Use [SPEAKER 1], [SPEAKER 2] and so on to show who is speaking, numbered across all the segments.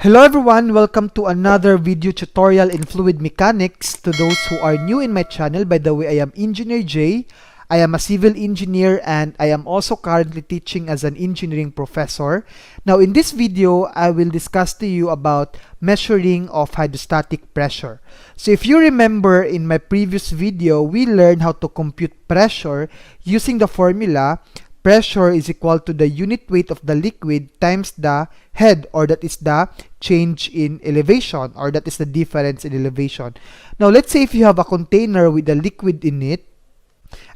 [SPEAKER 1] Hello everyone, welcome to another video tutorial in fluid mechanics. To those who are new in my channel, by the way, I am Engineer J. I am a civil engineer and I am also currently teaching as an engineering professor. Now in this video, I will discuss to you about measuring of hydrostatic pressure. So if you remember in my previous video, we learned how to compute pressure using the formula pressure is equal to the unit weight of the liquid times the head, or that is the change in elevation, or that is the difference in elevation. Now let's say if you have a container with a liquid in it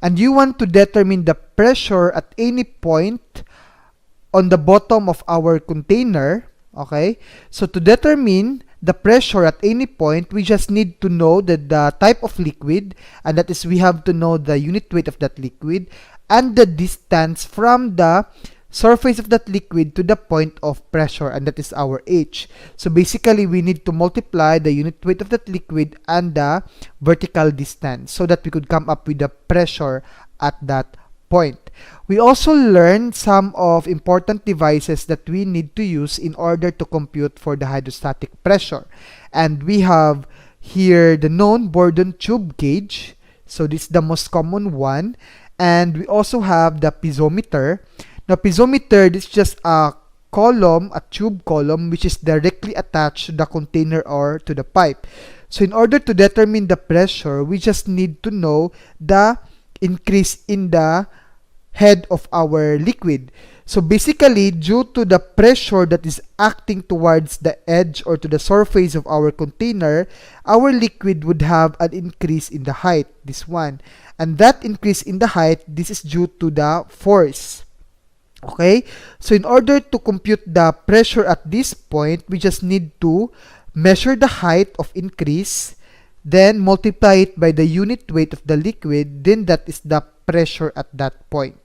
[SPEAKER 1] and you want to determine the pressure at any point on the bottom of our container, okay? So to determine the pressure at any point, we just need to know the type of liquid, and that is we have to know the unit weight of that liquid and the distance from the surface of that liquid to the point of pressure, and that is our H. So basically, we need to multiply the unit weight of that liquid and the vertical distance so that we could come up with the pressure at that point. We also learned some of important devices that we need to use in order to compute for the hydrostatic pressure. And we have here the known Bourdon tube gauge. So this is the most common one. And we also have the piezometer. Now, piezometer, this is just a column, a tube column, which is directly attached to the container or to the pipe. So, in order to determine the pressure, we just need to know the increase in the head of our liquid. So, basically, due to the pressure that is acting towards the edge or to the surface of our container, our liquid would have an increase in the height, this one. And that increase in the height, this is due to the force. Okay? So in order to compute the pressure at this point, we just need to measure the height of increase, then multiply it by the unit weight of the liquid, then that is the pressure at that point.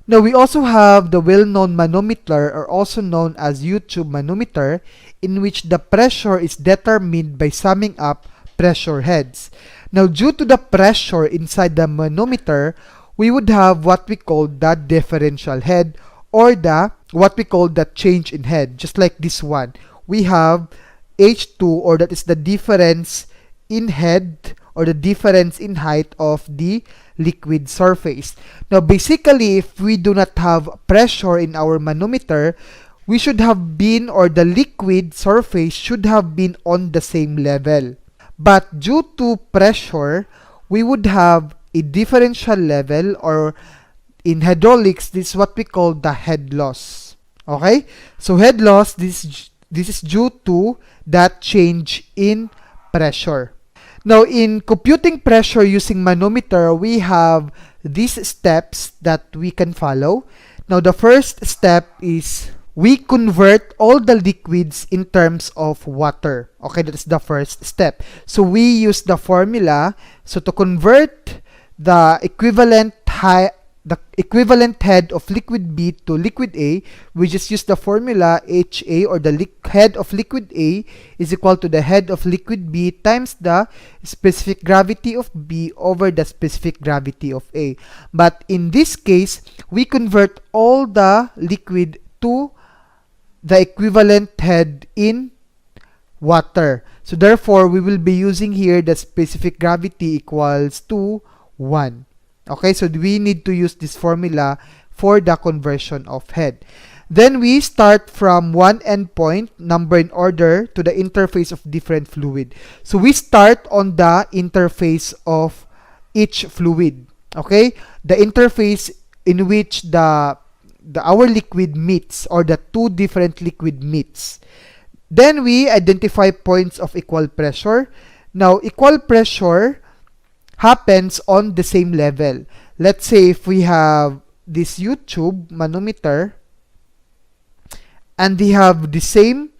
[SPEAKER 1] Now we also have the well-known manometer, or also known as U-tube manometer, in which the pressure is determined by summing up pressure heads. Now, due to the pressure inside the manometer, we would have what we call the differential head, or the what we call the change in head, just like this one. We have H2, or that is the difference in head or the difference in height of the liquid surface. Now, basically, if we do not have pressure in our manometer, we should have been, or the liquid surface should have been on the same level. But due to pressure, we would have a differential level, or in hydraulics, this is what we call the head loss. Okay? So head loss, this is due to that change in pressure. Now, in computing pressure using manometer, we have these steps that we can follow. Now, the first step is we convert all the liquids in terms of water. Okay, that is the first step. So we use the formula. So to convert the equivalent head of liquid B to liquid A, we just use the formula HA, or the head of liquid A is equal to the head of liquid B times the specific gravity of B over the specific gravity of A. But in this case, we convert all the liquid to the equivalent head in water. So therefore, we will be using here the specific gravity equals to 1. Okay, so we need to use this formula for the conversion of head. Then we start from one endpoint, number in order, to the interface of different fluid. So we start on the interface of each fluid. Okay, the interface in which our liquid meets, or the two different liquid meets. Then we identify points of equal pressure. Now, equal pressure happens on the same level. Let's say if we have this U-tube manometer and they have the same,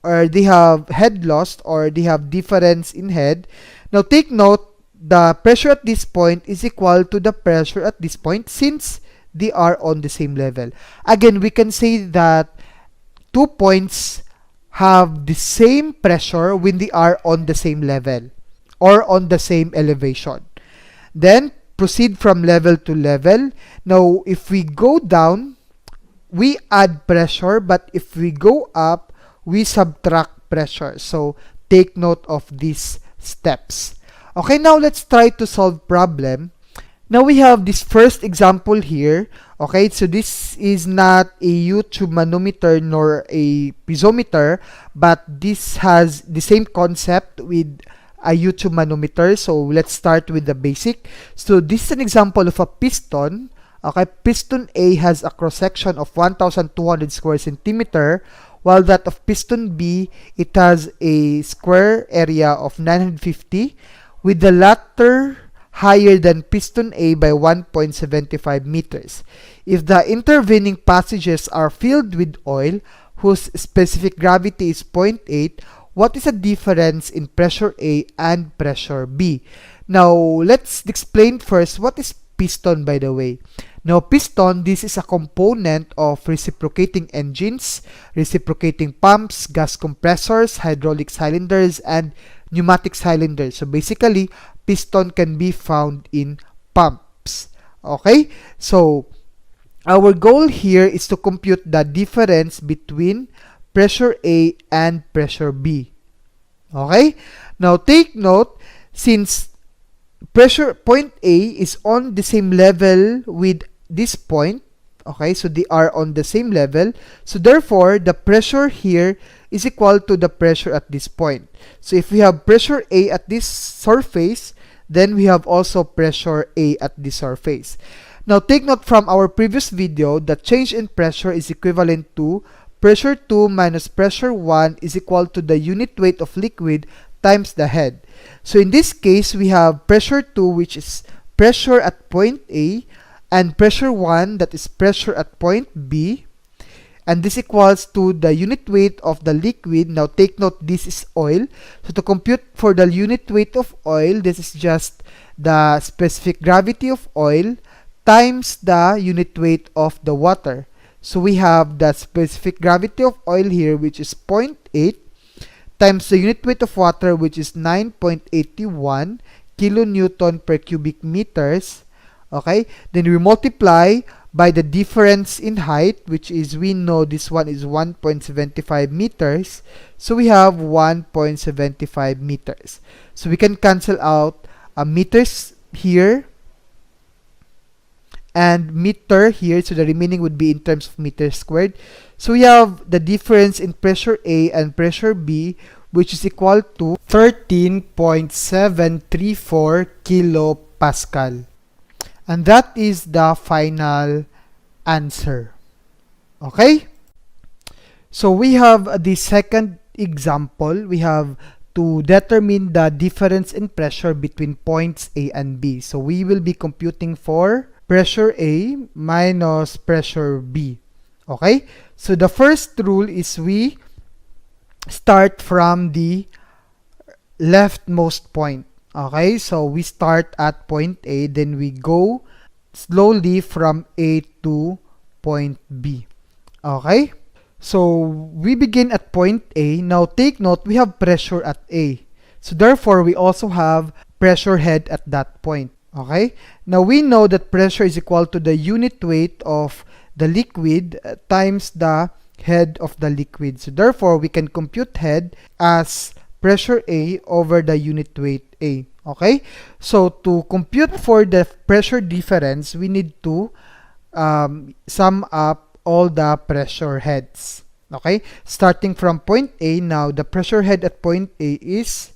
[SPEAKER 1] or they have head loss, or they have difference in head. Now take note, the pressure at this point is equal to the pressure at this point since they are on the same level. Again, we can say that 2 points have the same pressure when they are on the same level or on the same elevation. Then proceed from level to level. Now, if we go down, we add pressure, but if we go up, we subtract pressure. So take note of these steps. Okay, now let's try to solve problem. Now we have this first example here. Okay, so this is not a YouTube manometer nor a piezometer, but this has the same concept with a YouTube manometer. So let's start with the basic. So this is an example of a piston. Okay, piston A has a cross section of 1,200 square centimeter, while that of piston B, it has a square area of 950, with the latter higher than piston A by 1.75 meters. If the intervening passages are filled with oil whose specific gravity is 0.8, what is the difference in pressure A and pressure B? Now, let's explain first what is piston, by the way. Now, piston, this is a component of reciprocating engines, reciprocating pumps, gas compressors, hydraulic cylinders, and pneumatic cylinders. So basically, piston can be found in pumps. Okay? So our goal here is to compute the difference between pressure A and pressure B. Okay? Now take note, since pressure point A is on the same level with this point, okay, so they are on the same level, so therefore the pressure here is equal to the pressure at this point. So if we have pressure A at this surface, then we have also pressure A at this surface. Now take note from our previous video that change in pressure is equivalent to pressure 2 minus pressure 1 is equal to the unit weight of liquid times the head. So in this case, we have pressure 2, which is pressure at point A, and pressure 1, that is pressure at point B, and this equals to the unit weight of the liquid. Now take note, this is oil. So to compute for the unit weight of oil, this is just the specific gravity of oil times the unit weight of the water. So we have the specific gravity of oil here, which is 0.8, times the unit weight of water, which is 9.81 kilonewton per cubic meters. Okay, then we multiply by the difference in height, which is, we know this one is 1.75 meters. So we have 1.75 meters. So we can cancel out meters here and meter here. So the remaining would be in terms of meters squared. So we have the difference in pressure A and pressure B, which is equal to 13.734 kilopascal. And that is the final answer. Okay? So we have the second example. We have to determine the difference in pressure between points A and B. So we will be computing for pressure A minus pressure B. Okay? So the first rule is we start from the leftmost point. Okay, so we start at point A, then we go slowly from A to point B. Okay, so we begin at point A. Now take note, we have pressure at A. So therefore, we also have pressure head at that point. Okay, now we know that pressure is equal to the unit weight of the liquid times the head of the liquid. So therefore, we can compute head as pressure A over the unit weight A. Okay, so to compute for the pressure difference, we need to sum up all the pressure heads. Okay, starting from point A, now the pressure head at point A is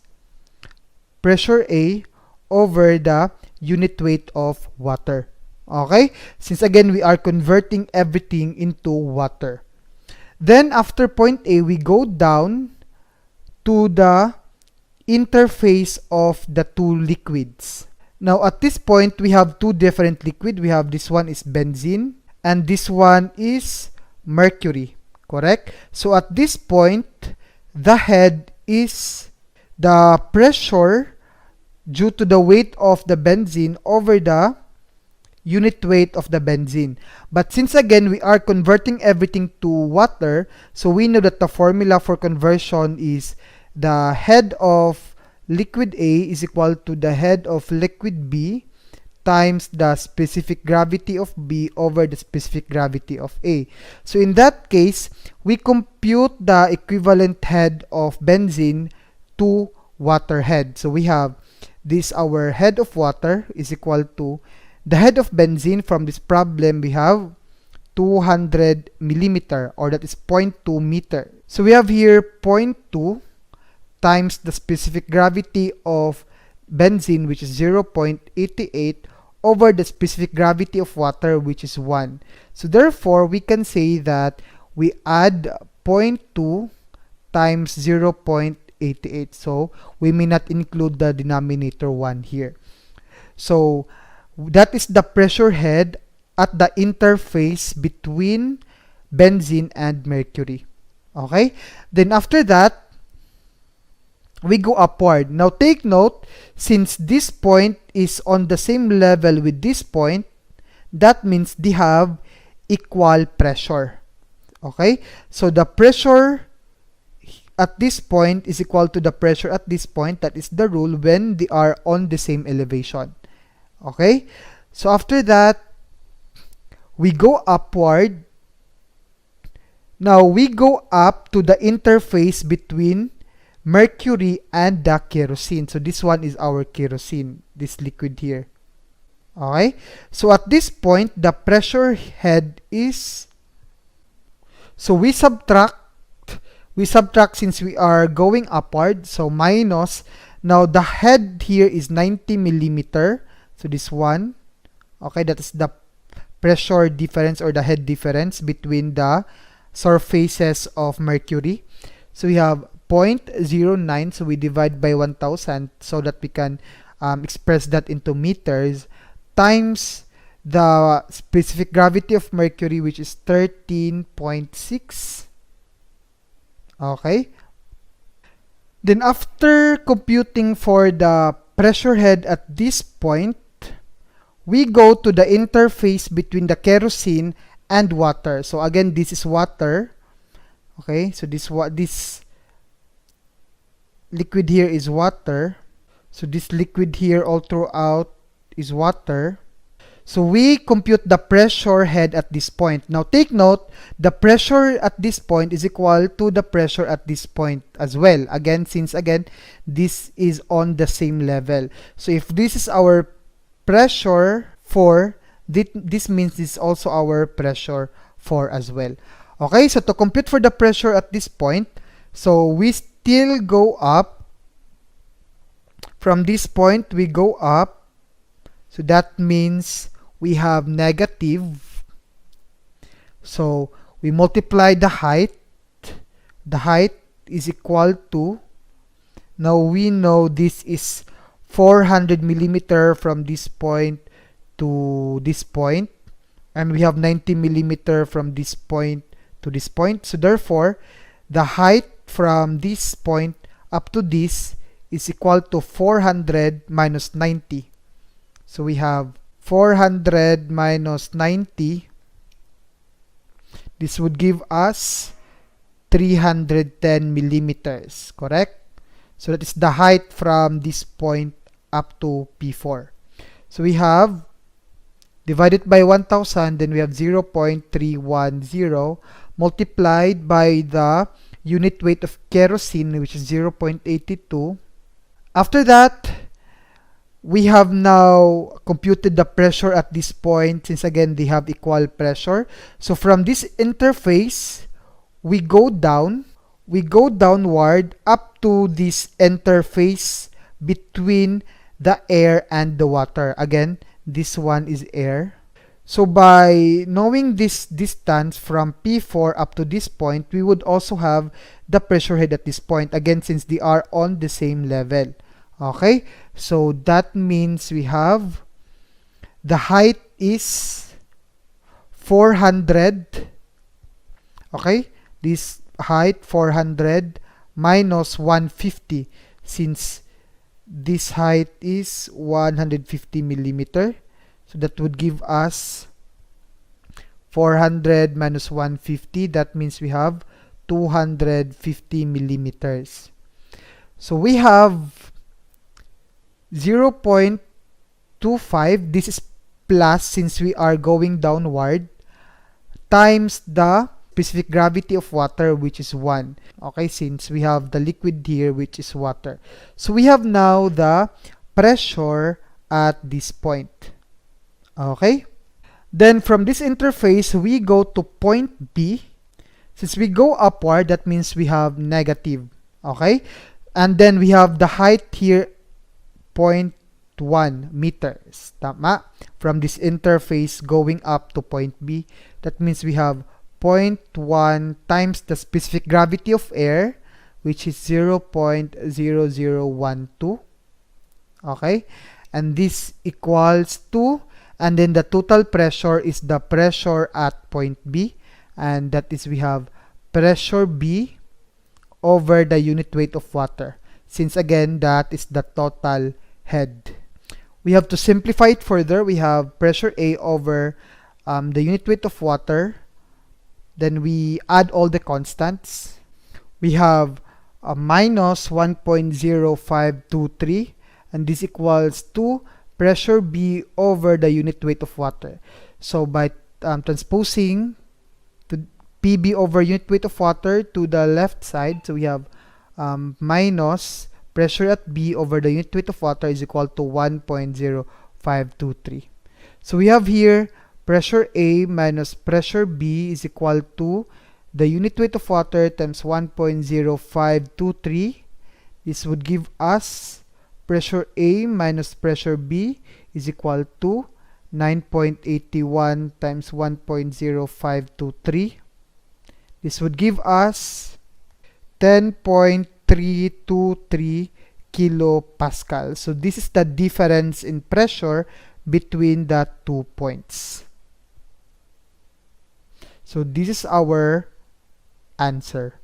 [SPEAKER 1] pressure A over the unit weight of water. Okay, since again we are converting everything into water. Then after point A, we go down to the interface of the two liquids. Now at this point, we have two different liquid. We have this one is benzene and this one is mercury. Correct? So at this point, the head is the pressure due to the weight of the benzene over the unit weight of the benzene. But since again we are converting everything to water, so we know that the formula for conversion is the head of liquid A is equal to the head of liquid B times the specific gravity of B over the specific gravity of A. So in that case, we compute the equivalent head of benzene to water head. So we have this, our head of water is equal to the head of benzene. From this problem, we have 200 millimeter, or that is 0.2 meter. So we have here 0.2 times the specific gravity of benzene, which is 0.88, over the specific gravity of water, which is 1. So therefore, we can say that we add 0.2 times 0.88. So we may not include the denominator 1 here. So that is the pressure head at the interface between benzene and mercury. Okay? Then after that, we go upward. Now take note, since this point is on the same level with this point, that means they have equal pressure. Okay? So the pressure at this point is equal to the pressure at this point. That is the rule when they are on the same elevation. Okay? So after that, we go upward. Now we go up to the interface between mercury and the kerosene. So this one is our kerosene, this liquid here. Okay? So at this point, the pressure head is, so we subtract since we are going upward, so minus, now the head here is 90 millimeter. So this one, okay, that is the pressure difference or the head difference between the surfaces of mercury. So we have 0.09, so we divide by 1000 so that we can express that into meters, times the specific gravity of mercury, which is 13.6. Okay? Then after computing for the pressure head at this point, we go to the interface between the kerosene and water. So again, this is water. Okay, so this liquid here is water. So this liquid here all throughout is water. So we compute the pressure head at this point. Now take note, the pressure at this point is equal to the pressure at this point as well. Again, since again, this is on the same level. So if this is our pressure 4, this means this is also our pressure 4 as well. Okay, so to compute for the pressure at this point, so we still go up. From this point, we go up. So that means we have negative. So we multiply the height. The height is equal to, now we know this is 400 millimeter from this point to this point, and we have 90 millimeter from this point to this point. So therefore, the height from this point up to this is equal to 400 minus 90. So we have 400 minus 90. This would give us 310 millimeters, correct? So that is the height from this point up to P4. So we have divided by 1000, then we have 0.310 multiplied by the unit weight of kerosene, which is 0.82. After that, we have now computed the pressure at this point, since again they have equal pressure. So from this interface, we go downward up to this interface between the air and the water. Again, this one is air. So by knowing this distance from P4 up to this point, we would also have the pressure head at this point, again since they are on the same level. Okay, so that means we have the height is 400. Okay, this height 400 minus 150, since this height is 150 millimeter. So that would give us 400 minus 150. That means we have 250 millimeters. So we have 0.2 0.25, this is plus since we are going downward, times the specific gravity of water, which is 1. Okay, since we have the liquid here, which is water. So we have now the pressure at this point. Okay? Then from this interface, we go to point B. Since we go upward, that means we have negative. Okay? And then we have the height here, 0.1 meters. Tama? From this interface going up to point B, that means we have 0.1 times the specific gravity of air, which is 0.0012. Okay? And this equals to, and then the total pressure is the pressure at point B, and that is we have pressure B over the unit weight of water, since again that is the total head. We have to simplify it further. We have pressure A over the unit weight of water. Then we add all the constants. We have a minus 1.0523, and this equals to pressure B over the unit weight of water. So by transposing to PB over unit weight of water to the left side, so we have minus pressure at B over the unit weight of water is equal to 1.0523. So we have here pressure A minus pressure B is equal to the unit weight of water times 1.0523. This would give us pressure A minus pressure B is equal to 9.81 times 1.0523. This would give us 10.323 kilopascal. So this is the difference in pressure between the 2 points. So this is our answer.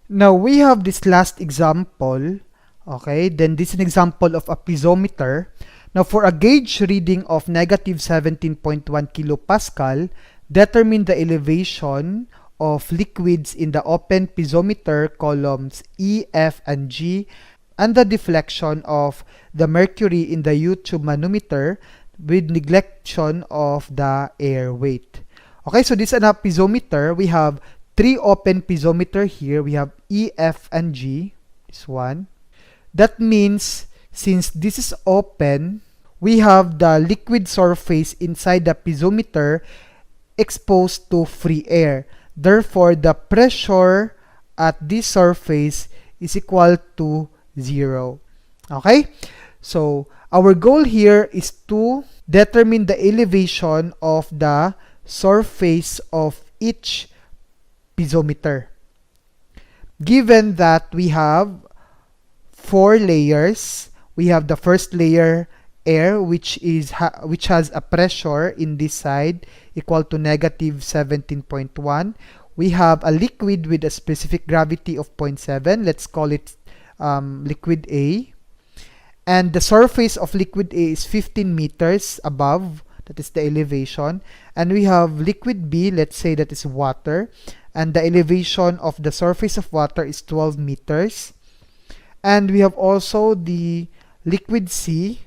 [SPEAKER 1] Now we have this last example. Okay, then this is an example of a piezometer. Now for a gauge reading of negative 17.1 kilopascal, determine the elevation of liquids in the open piezometer columns E, F, and G, and the deflection of the mercury in the U-tube manometer with neglection of the air weight. Okay, so this is a piezometer. We have 3 open piezometer here. We have E, F, and G. This one. That means since this is open, we have the liquid surface inside the piezometer exposed to free air. Therefore, the pressure at this surface is equal to 0. Okay? So, our goal here is to determine the elevation of the surface of each piezometer. Given that we have 4 layers, we have the first layer air, which has a pressure in this side equal to negative 17.1. We have a liquid with a specific gravity of 0.7. Let's call it liquid A. And the surface of liquid A is 15 meters above. That is the elevation. And we have liquid B, let's say that is water. And the elevation of the surface of water is 12 meters. And we have also the liquid C,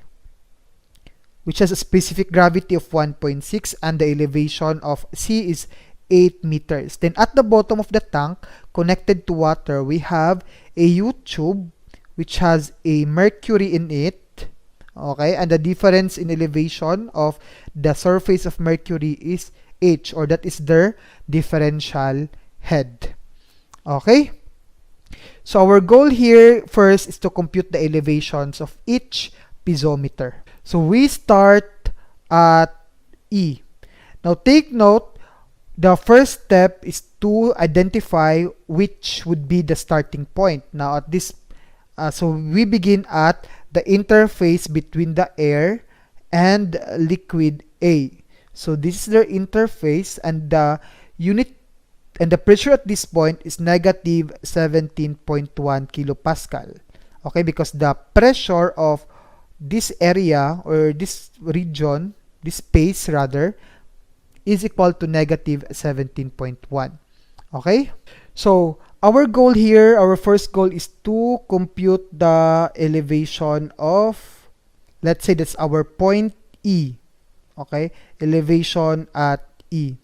[SPEAKER 1] which has a specific gravity of 1.6, and the elevation of C is 8 meters. Then at the bottom of the tank, connected to water, we have a U-tube, which has a mercury in it. Okay, and the difference in elevation of the surface of mercury is H, or that is their differential head. Okay? So our goal here first is to compute the elevations of each piezometer. So we start at E. Now take note, the first step is to identify which would be the starting point. Now at this, so we begin at the interface between the air and liquid A. So this is their interface, and the unit and the pressure at this point is negative 17.1 kilopascal. Okay, because the pressure of this area or this region, this space rather, is equal to negative 17.1. Okay? So, our goal here, our first goal is to compute the elevation of let's say that's our point E. Okay, elevation at E.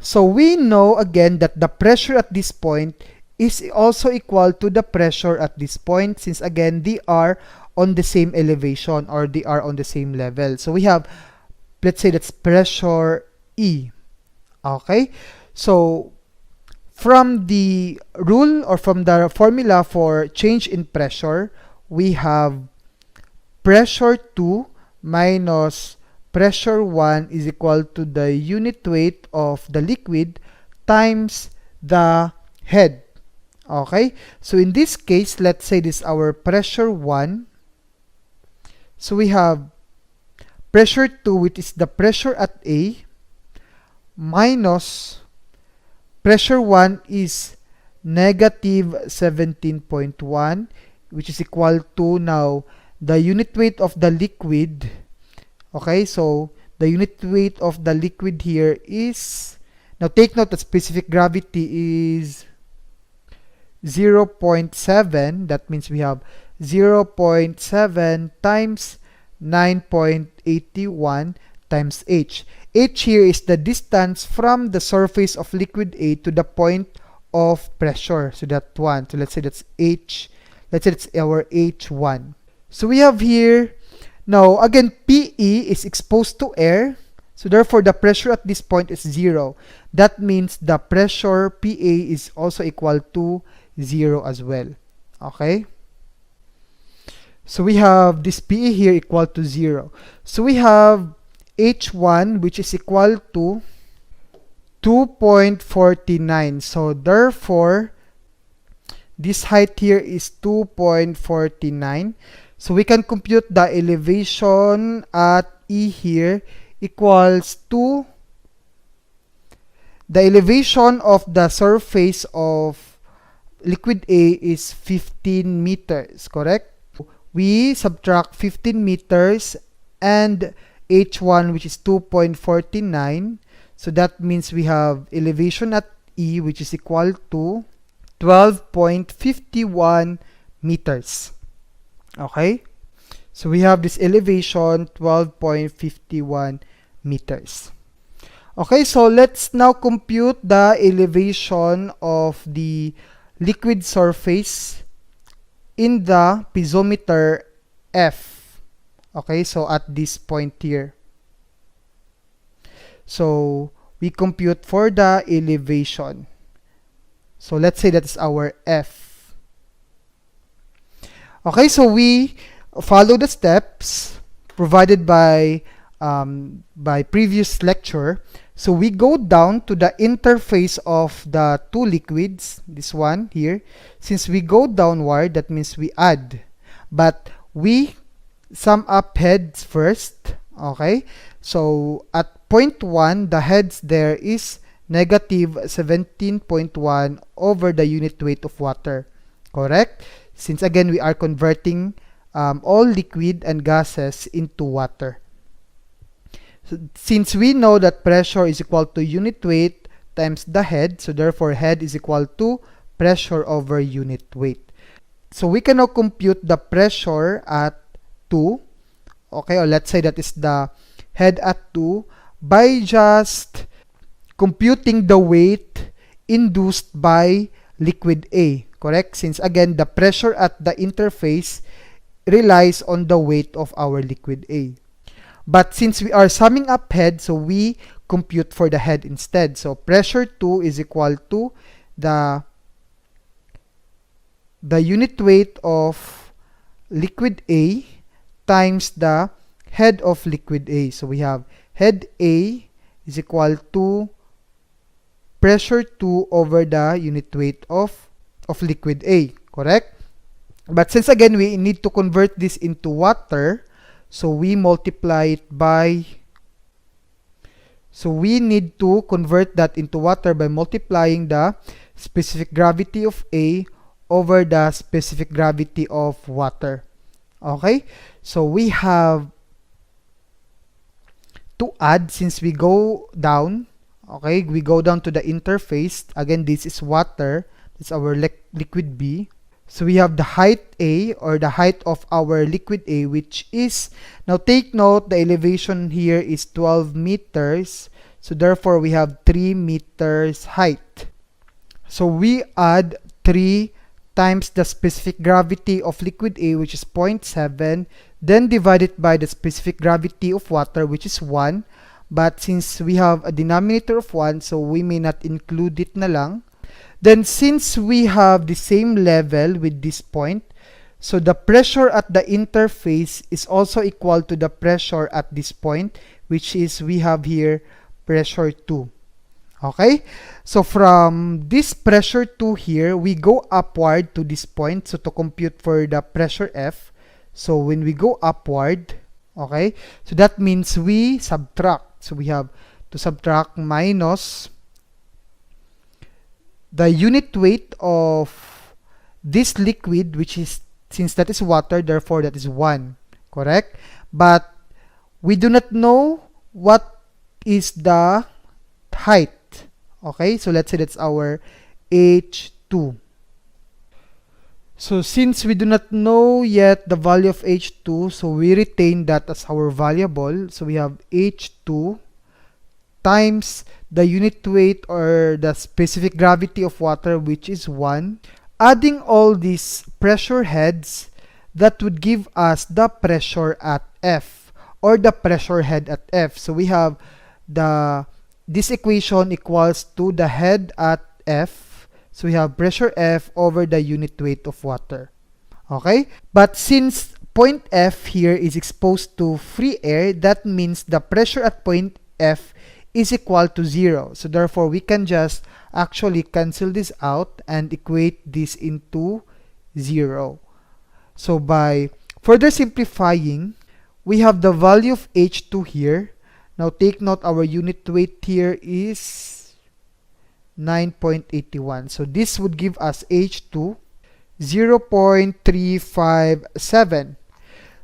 [SPEAKER 1] So we know again that the pressure at this point is also equal to the pressure at this point, since again they are on the same elevation, or they are on the same level. So we have, let's say that's pressure E. Okay, so from the rule or from the formula for change in pressure, we have pressure 2 minus pressure 1 is equal to the unit weight of the liquid times the head. Okay, so in this case, let's say this is our pressure 1. So we have pressure 2, which is the pressure at A, minus pressure 1 is negative 17.1, which is equal to now the unit weight of the liquid. Okay, so the unit weight of the liquid here is, now take note that specific gravity is 0.7. That means we have 0.7 times 9.81 times h. H here is the distance from the surface of liquid A to the point of pressure. So that one. So let's say that's H. Let's say it's our H1. So we have here, now again, PE is exposed to air. So therefore, the pressure at this point is 0. That means the pressure PA is also equal to 0 as well. Okay? So we have this PE here equal to 0. So we have H1, which is equal to 2.49. So therefore, this height here is 2.49. So we can compute the elevation at E here equals to the elevation of the surface of liquid A is 15 meters, correct? We subtract 15 meters and H1, which is 2.49. So that means we have elevation at E, which is equal to 12.51 meters. Okay? So we have this elevation, 12.51 meters. Okay, so let's now compute the elevation of the liquid surface in the piezometer F. Okay, so at this point here. So we compute for the elevation. So let's say that's our F. Okay, so we follow the steps provided by previous lecture. So we go down to the interface of the two liquids, this one here. Since we go downward, that means we add. But we sum up heads first. Okay, so at point 1, the heads there is negative 17.1 over the unit weight of water. Correct? Since again, we are converting all liquid and gases into water. So, since we know that pressure is equal to unit weight times the head, so therefore head is equal to pressure over unit weight. So we can now compute the pressure at 2, okay, or let's say that is the head at 2, by just computing the weight induced by liquid A, correct? Since again, the pressure at the interface relies on the weight of our liquid A. But since we are summing up head, so we compute for the head instead. So pressure 2 is equal to the unit weight of liquid A times the head of liquid A. So we have head A is equal to pressure 2 over the unit weight of liquid A, correct? But since again, we need to convert this into water, so we multiply it by, so we need to convert that into water by multiplying the specific gravity of A over the specific gravity of water. Okay? So we have to add, since we go down, okay, we go down to the interface. Again, this is water. It's our liquid B. So we have the height A, or the height of our liquid A, which is, now take note, the elevation here is 12 meters. So therefore, we have 3 meters height. So we add 3 times the specific gravity of liquid A, which is 0.7, then divide it by the specific gravity of water, which is 1. But since we have a denominator of 1, so we may not include it na lang. Then since we have the same level with this point, so the pressure at the interface is also equal to the pressure at this point, which is, we have here pressure 2. Okay? So from this pressure 2 here, we go upward to this point. So to compute for the pressure F, so when we go upward, okay, so that means we subtract. So we have to subtract minus the unit weight of this liquid, which is, since that is water, therefore that is 1. Correct? But we do not know what is the height. Okay? So let's say that's our H2. So since we do not know yet the value of H2, so we retain that as our variable. So we have H2 times the unit weight or the specific gravity of water, which is 1. Adding all these pressure heads, that would give us the pressure at F, or the pressure head at F. So we have this equation equals to the head at F. So we have pressure F over the unit weight of water. Okay? But since point F here is exposed to free air, that means the pressure at point F is equal to 0. So therefore, we can just actually cancel this out and equate this into 0. So by further simplifying, we have the value of H2 here. Now take note, our unit weight here is 9.81. So this would give us H2 0.357.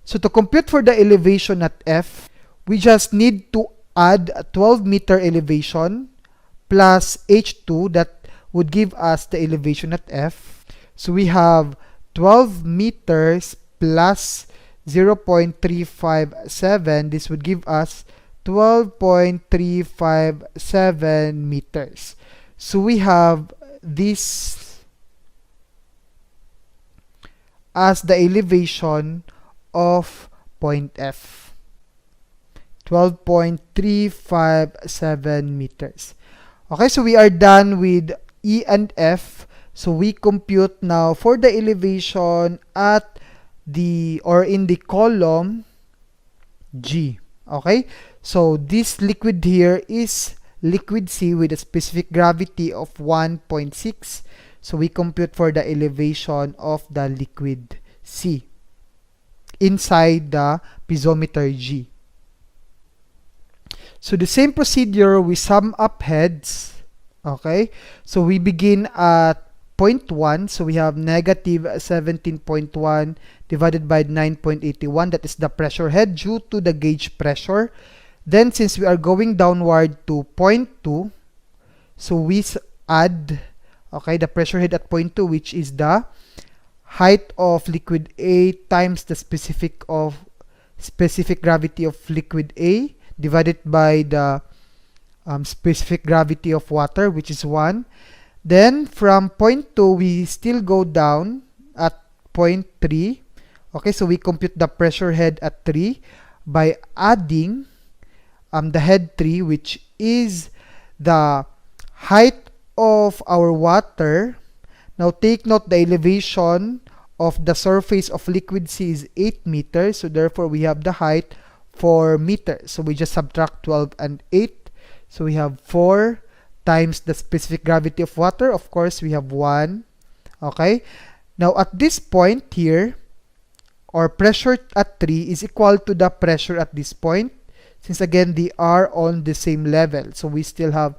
[SPEAKER 1] So to compute for the elevation at F, we just need to add a 12 meter elevation plus H2, that would give us the elevation at F. So we have 12 meters plus 0.357. This would give us 12.357 meters. So we have this as the elevation of point F. 12.357 meters. Okay, so we are done with E and F. So we compute now for the elevation at in the column G. Okay, so this liquid here is liquid C with a specific gravity of 1.6. So we compute for the elevation of the liquid C inside the piezometer G. So the same procedure, we sum up heads. Okay, so we begin at point 1. So we have negative 17.1 divided by 9.81. That is the pressure head due to the gauge pressure. Then since we are going downward to point 2, so we add, okay, the pressure head at point 2, which is the height of liquid A times the specific gravity of liquid A divided by the specific gravity of water, which is 1. Then from point 2, we still go down at point 3. Okay, so we compute the pressure head at 3 by adding the head 3, which is the height of our water. Now take note, the elevation of the surface of liquid C is 8 meters. So therefore, we have the height 4 meters. So we just subtract 12 and 8. So we have 4 times the specific gravity of water. Of course, we have 1. Okay. Now at this point here, our pressure at 3 is equal to the pressure at this point. Since again, they are on the same level. So we still have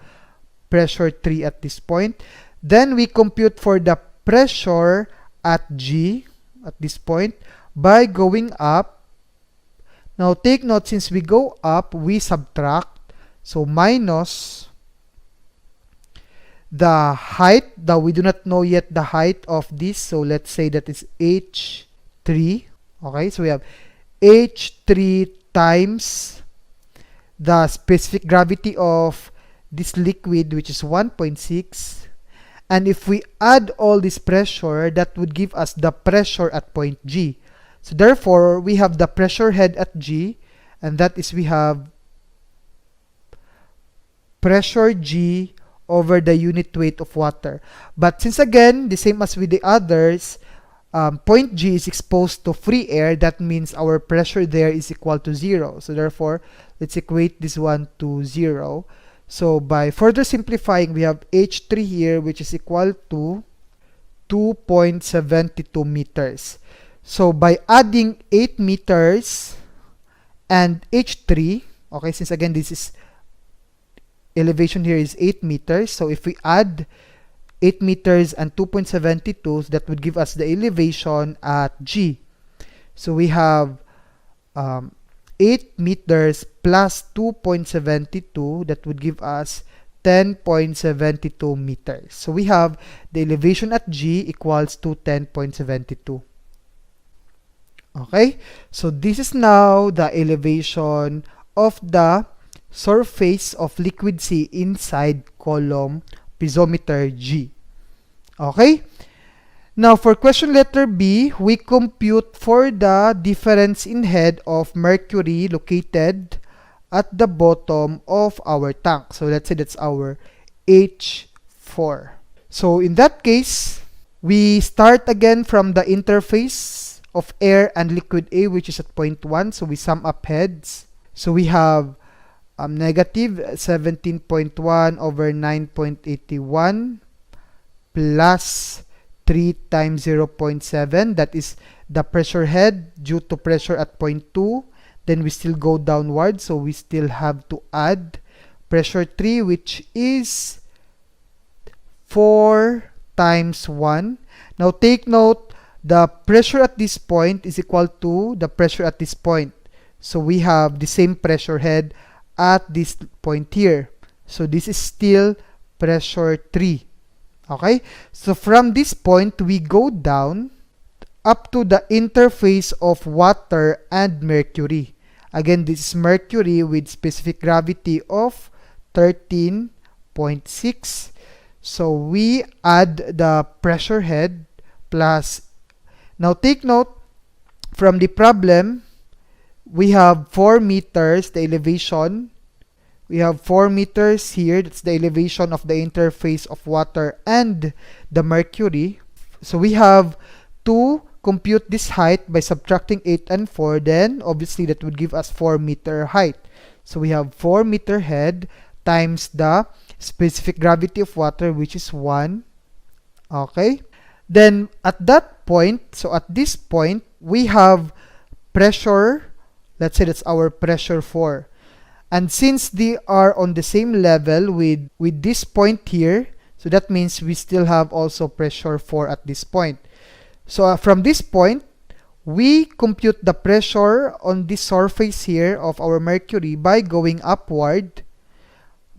[SPEAKER 1] pressure 3 at this point. Then we compute for the pressure at G at this point by going up. Now take note, since we go up, we subtract. So minus the height, that we do not know yet the height of this, so let's say that is h3. Okay, so we have h3 times the specific gravity of this liquid, which is 1.6. And if we add all this pressure, that would give us the pressure at point G. So therefore, we have the pressure head at G, and that is, we have pressure G over the unit weight of water. But since again, the same as with the others, point G is exposed to free air, that means our pressure there is equal to 0. So therefore, let's equate this one to 0. So by further simplifying, we have H3 here, which is equal to 2.72 meters. So by adding 8 meters and H3, okay, since again this is elevation here is 8 meters, so if we add 8 meters and 2.72, that would give us the elevation at G. So we have 8 meters plus 2.72, that would give us 10.72 meters. So we have the elevation at G equals to 10.72. Okay, so this is now the elevation of the surface of liquid C inside column piezometer G. Okay, now for question letter B, we compute for the difference in head of mercury located at the bottom of our tank. So let's say that's our H4. So in that case, we start again from the interface of air and liquid A, which is at point 1. So we sum up heads. So we have negative 17.1 over 9.81 plus 3 times 0.7. That is the pressure head due to pressure at point 2. Then we still go downward. So we still have to add pressure 3, which is 4 times 1. Now take note, the pressure at this point is equal to the pressure at this point. So we have the same pressure head at this point here. So this is still pressure 3. Okay? So from this point, we go down up to the interface of water and mercury. Again, this is mercury with specific gravity of 13.6. So we add the pressure head plus. Now take note, from the problem, we have 4 meters, the elevation. We have 4 meters here, that's the elevation of the interface of water and the mercury. So we have to compute this height by subtracting 8 and 4, then obviously that would give us 4 meter height. So we have 4 meter head times the specific gravity of water, which is 1. Okay? Then at that point, so at this point, we have pressure, let's say that's our pressure 4. And since they are on the same level with this point here, so that means we still have also pressure 4 at this point. So from this point, we compute the pressure on this surface here of our mercury by going upward.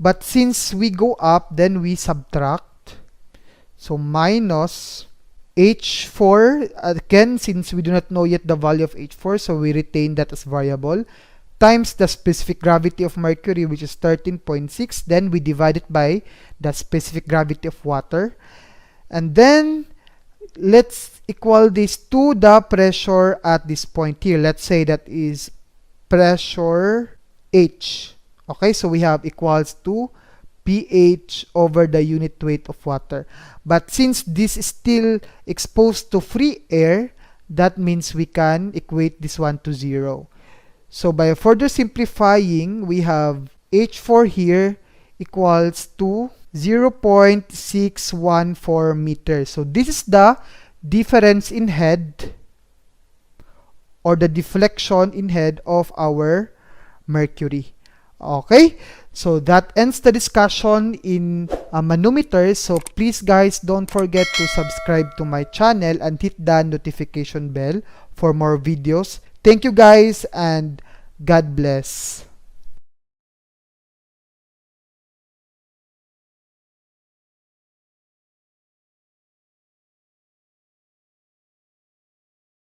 [SPEAKER 1] But since we go up, then we subtract. So minus H4, again, since we do not know yet the value of H4, so we retain that as variable, times the specific gravity of mercury, which is 13.6. Then we divide it by the specific gravity of water. And then, let's equal this to the pressure at this point here. Let's say that is pressure H. Okay, so we have equals to pH over the unit weight of water. But since this is still exposed to free air, that means we can equate this one to 0. So by further simplifying, we have H4 here equals to 0.614 meters. So this is the difference in head or the deflection in head of our mercury. Okay, so that ends the discussion in manometers. So please guys, don't forget to subscribe to my channel and hit the notification bell for more videos. Thank you guys and God bless.